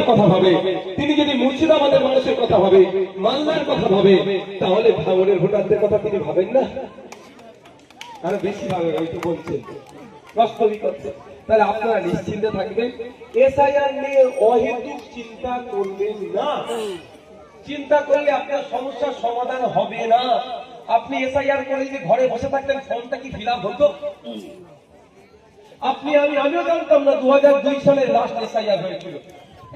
কথা ভাবে, তিনি যদি মুর্শিদাবাদের মানুষের কথা ভাবে, মালদার কথা ভাবে, তাহলে ভাঙড়ের ভোটারদের কথা তিনি ভাবেন না? আরো বেশি ভাবে, হয়তো বলছেন বাস্তবিক হচ্ছে। তাহলে আপনারা নিশ্চিন্তে থাকবেন, এসআইআর নিয়ে অহেতুক চিন্তা করবেন না। চিন্তা করলে আপনার সমস্যার সমাধান হবে না। আপনি এসআইআর করে যদি ঘরে বসে থাকতেন, ফর্মটা কি ফিল আপ হতো? আমিও জানতাম না 2002 সালে লাস্ট এসআইআর হয়েছিল।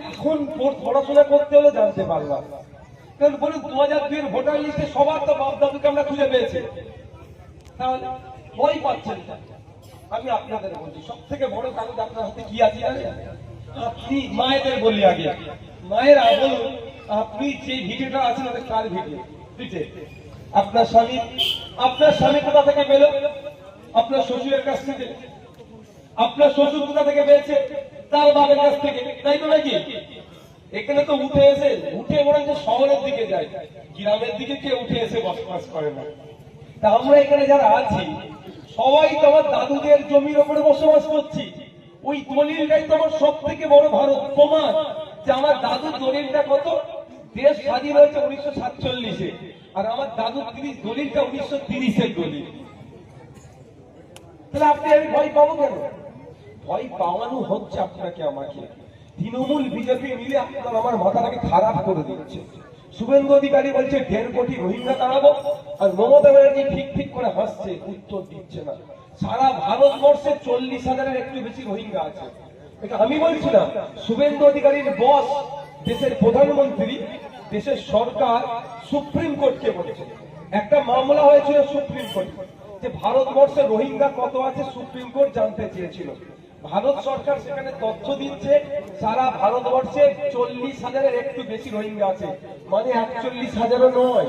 এখন পড়াশোনা করতে হলে জানতে পারলাম। কারণ বলুন, 2002 এর ভোটার লিস্টে সবার তো বাপ দাদুকে আমরা খুঁজে পেয়েছি। তাহলে ভয় পাচ্ছেন? আমি আপনাদের বলছি, সব থেকে বড় কাগজ আপনার হাতে কি আছে জানেন? আপনি মায়েদের বলি আগে, মায়েরা বলুন, আপনি যে ভিডিওটা আছেন ওটা কার ভিডিও? আপনার স্বামী কোথা থেকে পেল? আপনার শ্বশুরের কাছ থেকে। আপনার শ্বশুর কোথা থেকে পেয়েছে? তার বাবার কাছ থেকে, তাই তো নাকি? এখানে তো উঠে বরং যে শহরের দিকে যায়, গ্রামের দিকে কেউ উঠে এসে বসবাস করে না। তা আমরা এখানে যারা আছি সবাই তো আমার দাদুদের জমির উপরে বসবাস করছি। ওই দলিলটাই তো আমার সব থেকে বড় ভারত প্রমাণ যে আমার দাদুর দলিলটা কত। দেশ স্বাধীন হয়েছে 1947-এ, আর আমার দাদুর দলিলটা 1930-এর দলিল। তাহলে আপনি আমি ভয় পাবো কেন? ভয় পাওয়ানো হচ্ছে আপনাকে আমাকে। তৃণমূল বিজেপি মিলে আপনার আমার মাথাটাকে খারাপ করে দিচ্ছে। শুভেন্দু অধিকারী বলছে 1.5 কোটি রোহিঙ্গা তাড়াবো, আর মমতা ব্যানার্জি ঠিক করে হাসছে, উত্তর দিচ্ছে না। সারা ভারতবর্ষে 40,000-এর একটু বেশি রোহিঙ্গা আছে। এটা আমি বলছি না, শুভেন্দু অধিকারীর বস, দেশের প্রধানমন্ত্রী, দেশের সরকার সুপ্রিম কোর্টকে বলেছে। একটা মামলা হয়েছিল সুপ্রিম কোর্ট যে ভারতবর্ষে রোহিঙ্গা কত আছে, সুপ্রিম কোর্ট জানতে চেয়েছিল। ভারত সরকার সেখানে তথ্য দিচ্ছে সারা ভারতবর্ষে 40,000-এর একটু বেশি রোহিঙ্গা আছে, মানে 41,000-ও নয়।